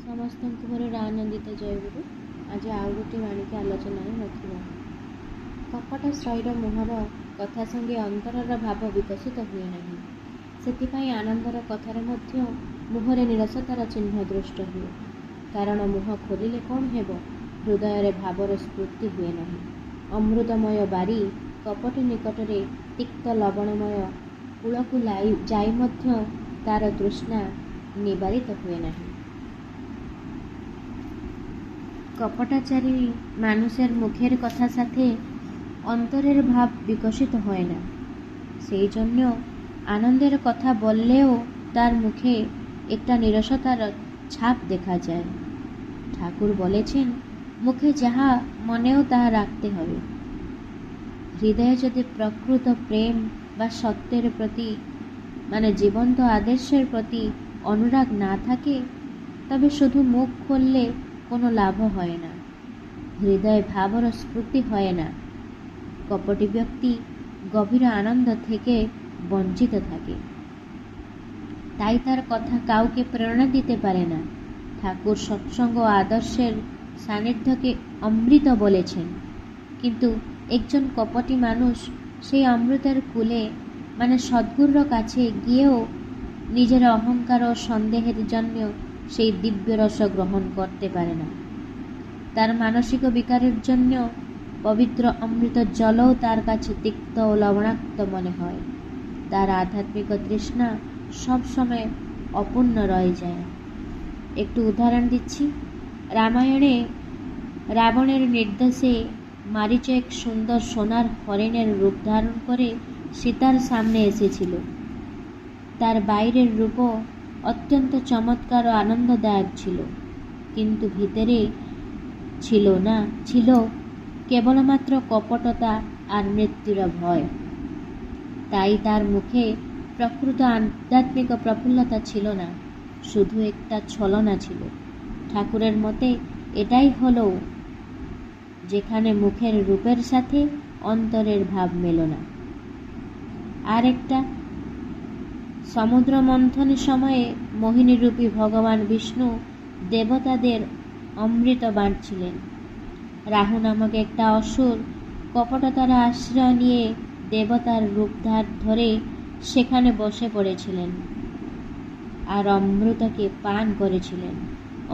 ସମସ୍ତଙ୍କୁ ମୋର ଆନନ୍ଦିତ ଜୟଗୁରୁ। ଆଜି ଆଉ ଗୋଟିଏ ବାଣୀକି ଆଲୋଚନାରେ ରଖିବା। କପଟ ଶ୍ରୈର ମୁହଁର କଥା ସଙ୍ଗେ ଅନ୍ତରର ଭାବ ବିକଶିତ ହୁଏ ନାହିଁ। ସେଥିପାଇଁ ଆନନ୍ଦର କଥାରେ ମଧ୍ୟ ମୁହଁରେ ନିରସତାର ଚିହ୍ନ ଦୃଷ୍ଟ ହୁଏ। କାରଣ ମୁହଁ ଖୋଲିଲେ କ'ଣ ହେବ? ହୃଦୟରେ ଭାବର ସ୍ଫୂର୍ତ୍ତି ହୁଏ ନାହିଁ। ଅମୃତମୟ ବାରି କପଟି ନିକଟରେ ତିକ୍ତ ଲବଣମୟ କୂଳକୁ ଯାଇ ମଧ୍ୟ ତାର তৃষ্ণা নিবারিত हुए नहीं। কপটাচারী মানুষের মুখের কথার সাথে অন্তরের ভাব বিকশিত হয় না। সেই জন্য আনন্দের কথা বললেও তার মুখে একটা নিরসতার ছাপ দেখা যায়। ঠাকুর বলেছেন, মুখে যাহা মনেও তাহা রাখতে হবে। হৃদয়ে যদি প্রকৃত প্রেম বা সত্যের প্রতি জীবন্ত আদর্শের প্রতি অনুরাগ না থাকে, তবে শুধু মুখ খুললে কোনো লাভ হয় না। হৃদয়ে ভাবর স্ফূর্তি হয় না। কপটি ব্যক্তি গভীর আনন্দ থেকে বঞ্চিত থাকে। তাই তার কথা কাউকে প্রেরণা দিতে পারে না। ঠাকুর সৎসঙ্গ আদর্শের সান্নিধ্যকে অমৃত বলেছেন, কিন্তু একজন কপটি মানুষ সেই অমৃতের কূলে সদ্গুরুর কাছে গিয়েও নিজের অহংকার ও সন্দেহের জন্য সেই দিব্য রস গ্রহণ করতে পারে না। তার মানসিক বিকারের জন্য পবিত্র অমৃত জলও তার কাছে তিক্ত ও লবণাক্ত মনে হয়। তার আধ্যাত্মিক তৃষ্ণা সবসময় অপূর্ণ রয়ে যায়। একটু উদাহরণ দিচ্ছি। রামায়ণে রাবণের নির্দেশে মারীচ এক সুন্দর সোনার হরিণের রূপ ধারণ করে সীতার সামনে এসেছিল। তার বাইরের রূপও অত্যন্ত চমৎকার ও আনন্দদায়ক ছিল, কিন্তু ভিতরে ছিল কেবলমাত্র কপটতা আর মৃত্যুর ভয়। তাই তার মুখে প্রকৃত আধ্যাত্মিক প্রফুল্লতা ছিল না, শুধু একটা ছলনা ছিল। ঠাকুরের মতে এটাই হলো যেখানে মুখের রূপের সাথে অন্তরের ভাব মেল না। আর একটা, সমুদ্র মন্থনের সময়ে মোহিনীরূপী ভগবান বিষ্ণু দেবতাদের অমৃত বাঁটছিলেন। রাহু নামক একটা অসুর কপটতার আশ্রয় নিয়ে দেবতার রূপধার ধরে সেখানে বসে পড়েছিলেন আর অমৃতকে পান করেছিলেন।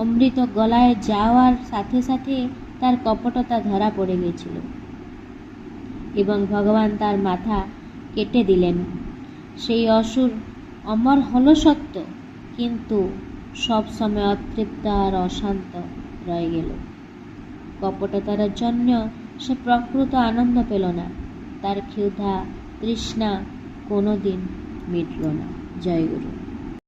অমৃত গলায় যাওয়ার সাথে সাথে তার কপটতা ধরা পড়ে গেছিল এবং ভগবান তার মাথা কেটে দিলেন। সেই অসুর অমর হলো সত্য, কিন্তু সব সময় অতৃপ্ত আর অশান্ত রয়ে গেল। কপটতার জন্য সে প্রকৃত আনন্দ পেল না। তার ক্ষুধা তৃষ্ণা কোনোদিন মিটল না। জয় গুরু।